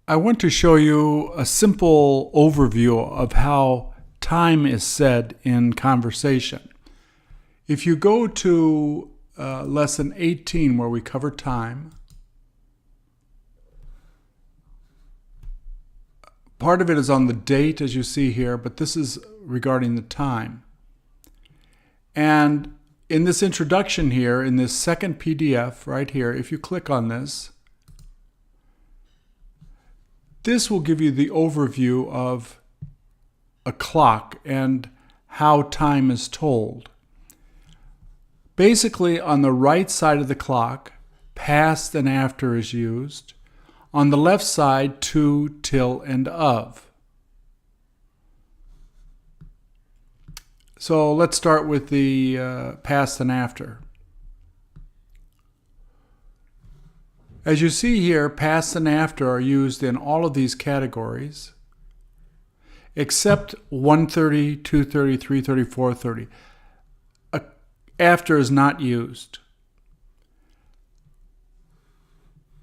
I want to show you a simple overview of how time is said in conversation. If you go to lesson 18 where we cover time, part of it is on the date as you see here, but this is regarding the time. And in this introduction here, in this second PDF right here, if you click on this, this will give you the overview of a clock and how time is told. Basically, on the right side of the clock, past and after is used. On the left side, to, till, and of. So let's start with the past and after. As you see here, past and after are used in all of these categories, except 1:30, 2:30, 3:30, 4:30. After is not used.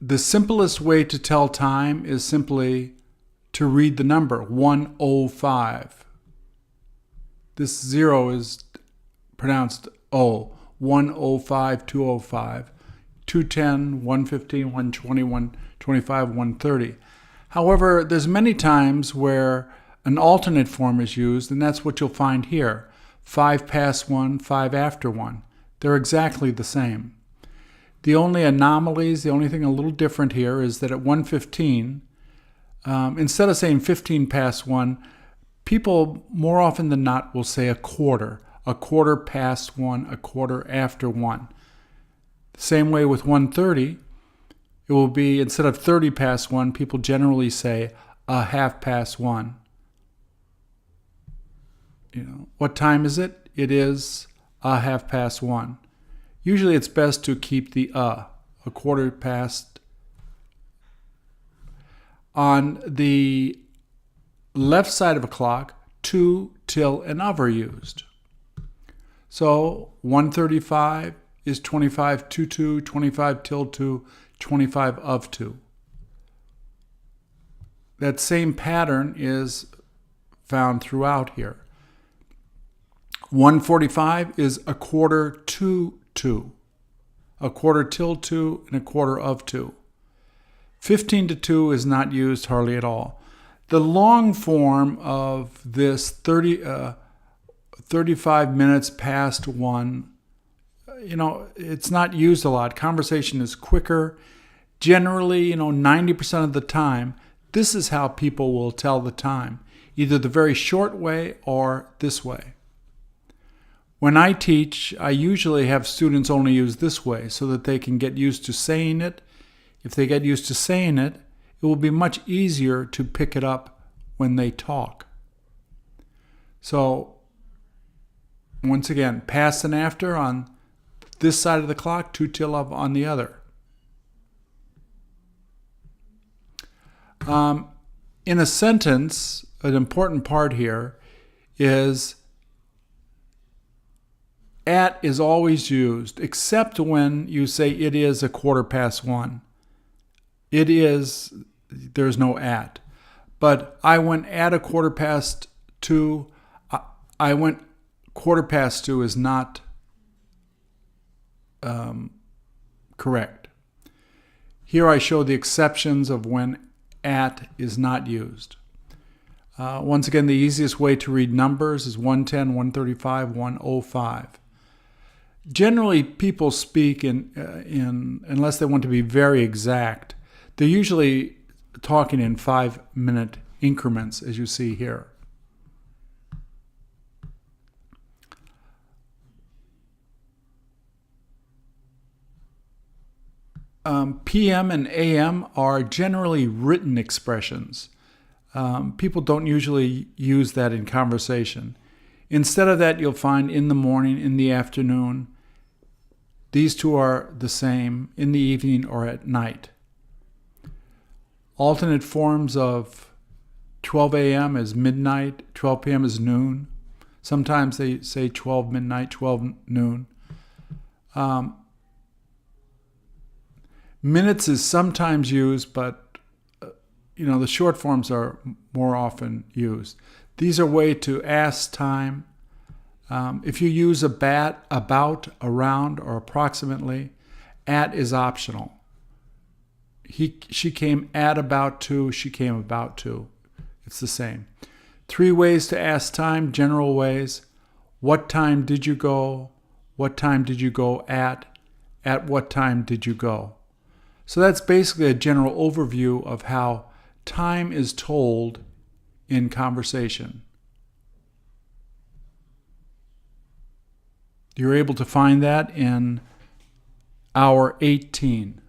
The simplest way to tell time is simply to read the number 1:05. This 0 is pronounced O. 1:05, 2:05. 2:10, 1:15, 1:20, 1:25, 1:30. However, there's many times where an alternate form is used, and that's what you'll find here. 5 past 1, 5 after 1. They're exactly the same. The only anomalies, the only thing a little different here is that at 1:15, instead of saying 15 past 1, people more often than not will say a quarter past 1, a quarter after 1. Same way with 1:30, it will be, instead of 30 past 1, people generally say a half past 1. What time is it? It is a half past 1. Usually it's best to keep the a quarter past. On the left side of a clock, to, till, and of are used. So 1:35 is 25 to 2, 25 till 2, 25 of 2. That same pattern is found throughout here. 1:45 is a quarter to 2, a quarter till 2, and a quarter of 2. 15 to 2 is not used hardly at all. The long form of this 35 minutes past 1, it's not used a lot. Conversation is quicker. Generally, 90% of the time, this is how people will tell the time, either the very short way or this way. When I teach, I usually have students only use this way so that they can get used to saying it. If they get used to saying it, it will be much easier to pick it up when they talk. So, once again, past and after on this side of the clock, to, till, of on the other. In a sentence, an important part here is at is always used, except when you say it is a quarter past 1. It is, there's no at. But I went at a quarter past 2. I went quarter past 2 is not correct. Here I show the exceptions of when at is not used. Once again, the easiest way to read numbers is 110, 135, 105. Generally, people speak in unless they want to be very exact, they're usually talking in 5-minute increments, as you see here. PM and AM are generally written expressions. People don't usually use that in conversation. Instead of that, you'll find in the morning, in the afternoon. These two are the same, in the evening or at night. Alternate forms of 12 a.m. is midnight, 12 p.m. is noon. Sometimes they say 12 midnight, 12 noon. Minutes is sometimes used, but the short forms are more often used. These are ways to ask time. If you use about, around, or approximately, at is optional. She came at about 2, she came about 2. It's the same. 3 ways to ask time, general ways. What time did you go? What time did you go at? At what time did you go? So that's basically a general overview of how time is told in conversation. You're able to find that in hour 18.